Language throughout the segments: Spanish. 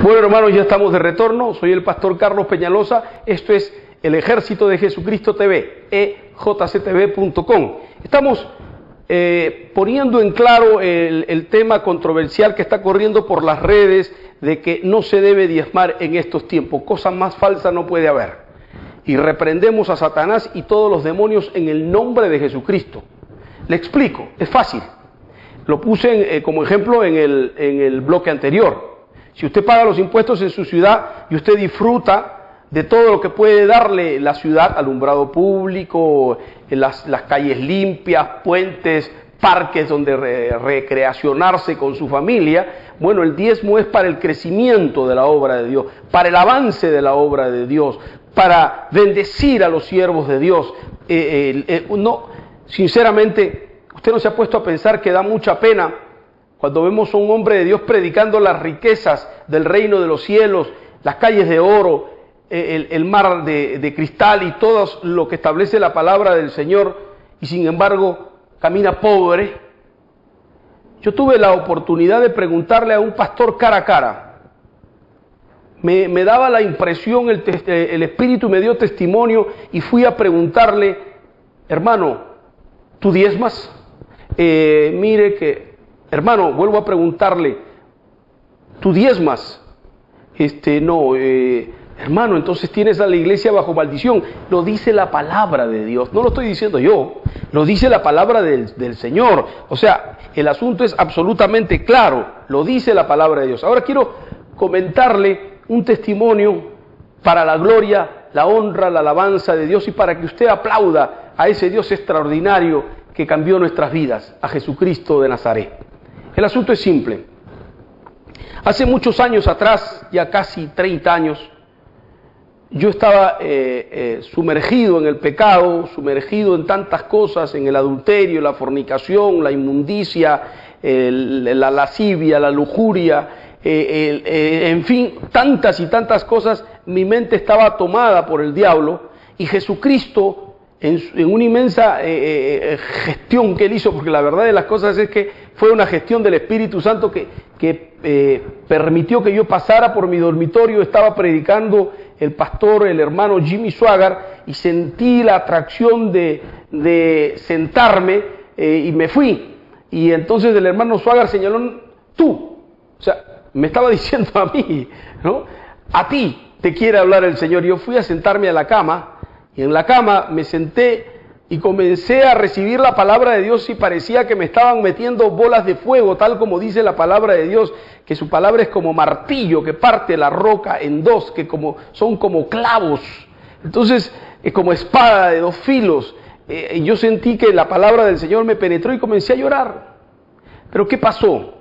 Bueno, hermanos, ya estamos de retorno. Soy el pastor Carlos Peñalosa. Esto es el Ejército de Jesucristo TV, ejctv.com. Estamos poniendo en claro el tema controversial que está corriendo por las redes de que no se debe diezmar en estos tiempos. Cosa más falsa no puede haber. Y reprendemos a Satanás y todos los demonios en el nombre de Jesucristo. Le explico, es fácil. Lo puse como ejemplo en el bloque anterior. Si usted paga los impuestos en su ciudad y usted disfruta de todo lo que puede darle la ciudad, alumbrado público, las calles limpias, puentes, parques donde recreacionarse con su familia, bueno, el diezmo es para el crecimiento de la obra de Dios, para el avance de la obra de Dios, para bendecir a los siervos de Dios. No, sinceramente, usted no se ha puesto a pensar que da mucha pena cuando vemos a un hombre de Dios predicando las riquezas del reino de los cielos, las calles de oro, el mar de cristal y todo lo que establece la palabra del Señor, y sin embargo camina pobre. Yo tuve la oportunidad de preguntarle a un pastor cara a cara. Me daba la impresión, el Espíritu me dio testimonio y fui a preguntarle: hermano, ¿tú diezmas? Mire que, hermano, vuelvo a preguntarle, ¿tú diezmas? No, hermano, entonces tienes a la iglesia bajo maldición. Lo dice la palabra de Dios, no lo estoy diciendo yo, lo dice la palabra del Señor. O sea, el asunto es absolutamente claro, lo dice la palabra de Dios. Ahora quiero comentarle un testimonio para la gloria, la honra, la alabanza de Dios y para que usted aplauda a ese Dios extraordinario que cambió nuestras vidas, a Jesucristo de Nazaret. El asunto es simple. Hace muchos años atrás, ya casi 30 años, yo estaba sumergido en el pecado, sumergido en tantas cosas, en el adulterio, la fornicación, la inmundicia, la lascivia, la lujuria, en fin, tantas y tantas cosas. Mi mente estaba tomada por el diablo y Jesucristo, en una inmensa gestión que él hizo, porque la verdad de las cosas es que fue una gestión del Espíritu Santo que permitió que yo pasara por mi dormitorio. Estaba predicando el pastor, el hermano Jimmy Swaggart, y sentí la atracción de sentarme y me fui. Y entonces el hermano Swaggart señaló: tú, o sea, me estaba diciendo a mí, ¿no? A ti te quiere hablar el Señor. Yo fui a sentarme a la cama, y en la cama me senté y comencé a recibir la palabra de Dios y parecía que me estaban metiendo bolas de fuego, tal como dice la palabra de Dios, que su palabra es como martillo que parte la roca en dos, que son como clavos. Entonces, es como espada de dos filos. Y yo sentí que la palabra del Señor me penetró y comencé a llorar. Pero ¿qué pasó?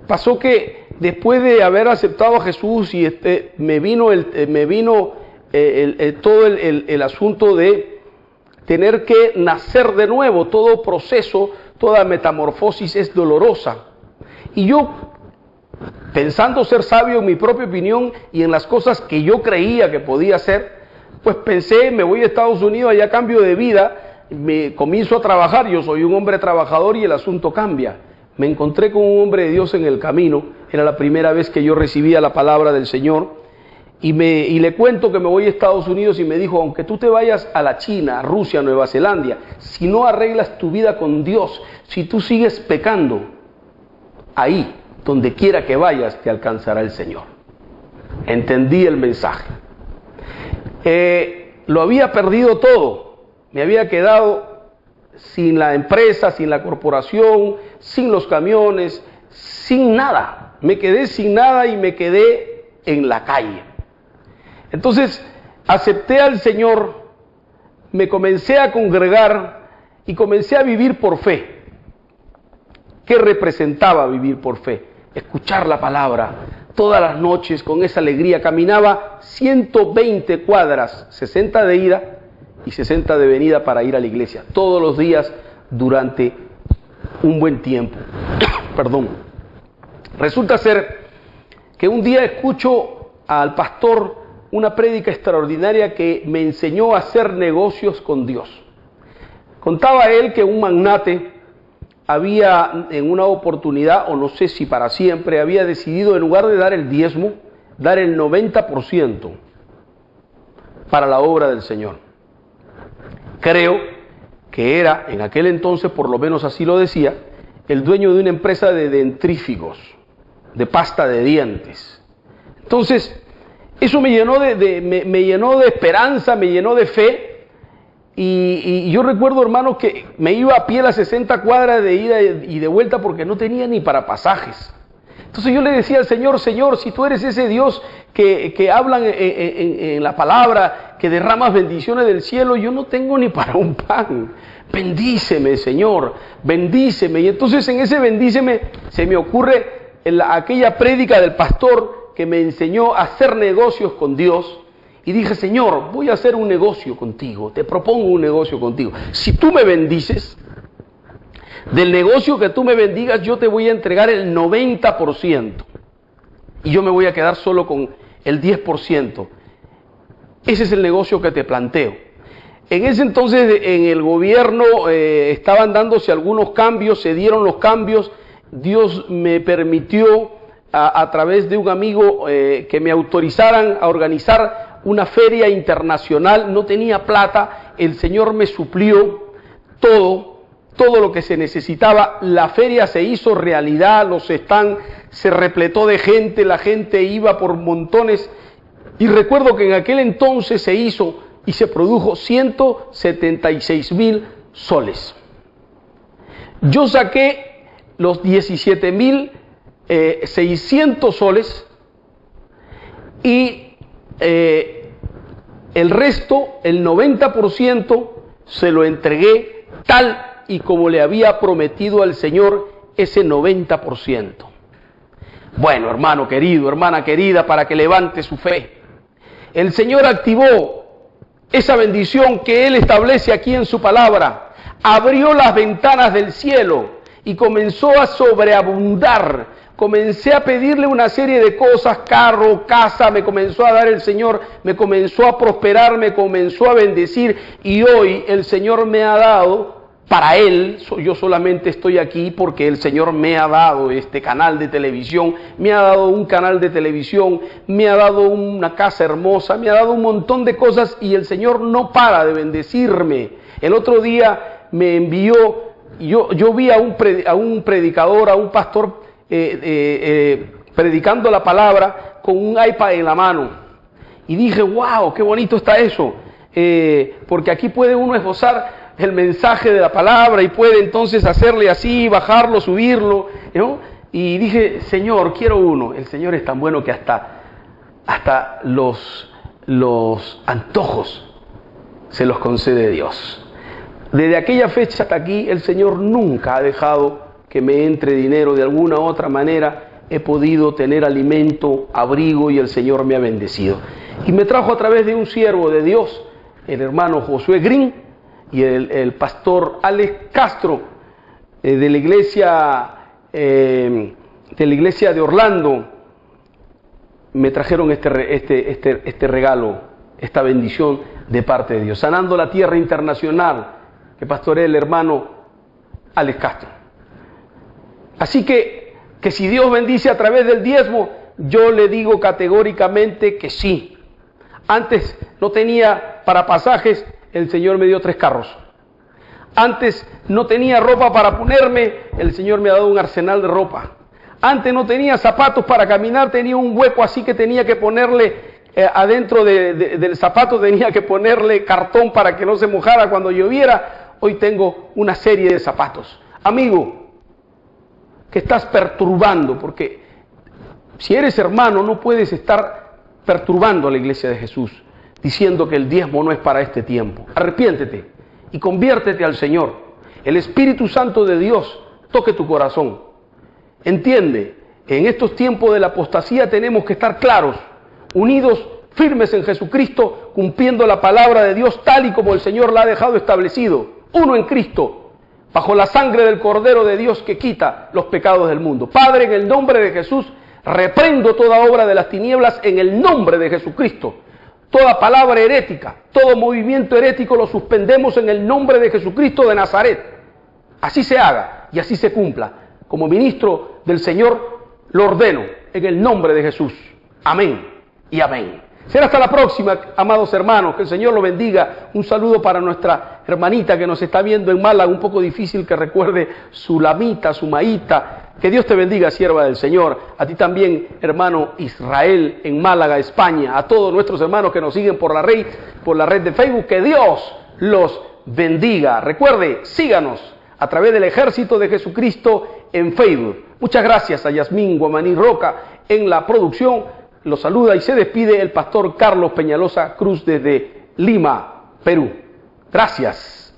Pasó que después de haber aceptado a Jesús y me vino todo el asunto de tener que nacer de nuevo. Todo proceso, toda metamorfosis es dolorosa. Y yo, pensando ser sabio en mi propia opinión y en las cosas que yo creía que podía hacer, pues pensé: me voy a Estados Unidos, allá cambio de vida, me comienzo a trabajar. Yo soy un hombre trabajador y el asunto cambia. Me encontré con un hombre de Dios en el camino. Era la primera vez que yo recibía la palabra del Señor. Y le cuento que me voy a Estados Unidos y me dijo: aunque tú te vayas a la China, a Rusia, a Nueva Zelanda, si no arreglas tu vida con Dios, si tú sigues pecando, ahí, donde quiera que vayas, te alcanzará el Señor. Entendí el mensaje. Lo había perdido todo. Me había quedado sin la empresa, sin la corporación, sin los camiones, sin nada. Me quedé sin nada y me quedé en la calle. Entonces acepté al Señor, me comencé a congregar y comencé a vivir por fe. ¿Qué representaba vivir por fe? Escuchar la palabra todas las noches con esa alegría. Caminaba 120 cuadras, 60 de ida y 60 de venida para ir a la iglesia, todos los días durante un buen tiempo. Perdón. Resulta ser que un día escucho al pastor una prédica extraordinaria que me enseñó a hacer negocios con Dios. Contaba él que un magnate había en una oportunidad, o no sé si para siempre, había decidido, en lugar de dar el diezmo, dar el 90% para la obra del Señor. Creo que era, en aquel entonces, por lo menos así lo decía, el dueño de una empresa de dentrífugos, de pasta de dientes. Entonces, eso me llenó me llenó de esperanza, me llenó de fe, y yo recuerdo, hermanos, que me iba a pie las 60 cuadras de ida y de vuelta porque no tenía ni para pasajes. Entonces yo le decía al Señor, Señor, si tú eres ese Dios que hablan en la palabra, que derramas bendiciones del cielo, yo no tengo ni para un pan. Bendíceme, Señor, bendíceme. Y entonces en ese bendíceme se me ocurre aquella prédica del pastor que me enseñó a hacer negocios con Dios. Y dije, Señor, voy a hacer un negocio contigo, te propongo un negocio contigo. Si tú me bendices, del negocio que tú me bendigas, yo te voy a entregar el 90%. Y yo me voy a quedar solo con el 10%. Ese es el negocio que te planteo. En ese entonces, en el gobierno estaban dándose algunos cambios, se dieron los cambios. Dios me permitió, a través de un amigo, que me autorizaran a organizar una feria internacional. No tenía plata, el Señor me suplió todo lo que se necesitaba. La feria se hizo realidad, los stands se repletó de gente, la gente iba por montones, y recuerdo que en aquel entonces se hizo y se produjo 176,000 soles. Yo saqué los 17,600 soles y el resto, el 90%, se lo entregué tal y como le había prometido al Señor, ese 90%. Bueno, hermano querido, hermana querida, para que levante su fe, el Señor activó esa bendición que Él establece aquí en su palabra, abrió las ventanas del cielo y comenzó a sobreabundar. Comencé a pedirle una serie de cosas, carro, casa, me comenzó a dar el Señor, me comenzó a prosperar, me comenzó a bendecir, y hoy el Señor me ha dado, para Él, yo solamente estoy aquí porque el Señor me ha dado este canal de televisión, me ha dado un canal de televisión, me ha dado una casa hermosa, me ha dado un montón de cosas, y el Señor no para de bendecirme. El otro día me envió, yo vi a un predicador, a un pastor predicando la palabra con un iPad en la mano, y dije, wow, qué bonito está eso, porque aquí puede uno esbozar el mensaje de la palabra y puede entonces hacerle así, bajarlo, subirlo, ¿no? Y dije, Señor, quiero uno. El Señor es tan bueno que hasta los antojos se los concede Dios. Desde aquella fecha hasta aquí, el Señor nunca ha dejado que me entre dinero. De alguna u otra manera he podido tener alimento, abrigo, y el Señor me ha bendecido. Y me trajo a través de un siervo de Dios, el hermano Josué Green, y el pastor Alex Castro, de la iglesia de Orlando, me trajeron este regalo, esta bendición de parte de Dios. Sanando la Tierra Internacional, que pastorea el hermano Alex Castro. Así que si Dios bendice a través del diezmo, yo le digo categóricamente que sí. Antes no tenía para pasajes, el Señor me dio 3 carros. Antes no tenía ropa para ponerme, el Señor me ha dado un arsenal de ropa. Antes no tenía zapatos para caminar, tenía un hueco así que tenía que ponerle adentro del zapato, tenía que ponerle cartón para que no se mojara cuando lloviera. Hoy tengo una serie de zapatos. Amigo, que estás perturbando, porque si eres hermano no puedes estar perturbando a la iglesia de Jesús, diciendo que el diezmo no es para este tiempo. Arrepiéntete y conviértete al Señor. El Espíritu Santo de Dios toque tu corazón. Entiende que en estos tiempos de la apostasía tenemos que estar claros, unidos, firmes en Jesucristo, cumpliendo la palabra de Dios tal y como el Señor la ha dejado establecido. Uno en Cristo, bajo la sangre del Cordero de Dios que quita los pecados del mundo. Padre, en el nombre de Jesús, reprendo toda obra de las tinieblas en el nombre de Jesucristo. Toda palabra herética, todo movimiento herético lo suspendemos en el nombre de Jesucristo de Nazaret. Así se haga y así se cumpla. Como ministro del Señor lo ordeno en el nombre de Jesús. Amén. y amén. Será hasta la próxima, amados hermanos, que el Señor lo bendiga. Un saludo para nuestra hermanita que nos está viendo en Málaga, un poco difícil que recuerde su lamita, su maíta. Que Dios te bendiga, sierva del Señor. A ti también, hermano Israel, en Málaga, España. A todos nuestros hermanos que nos siguen por la red de Facebook. Que Dios los bendiga. Recuerde, síganos a través del Ejército de Jesucristo en Facebook. Muchas gracias a Yasmín Guamaní Roca en la producción. Los saluda y se despide el pastor Carlos Peñalosa Cruz desde Lima, Perú. Gracias.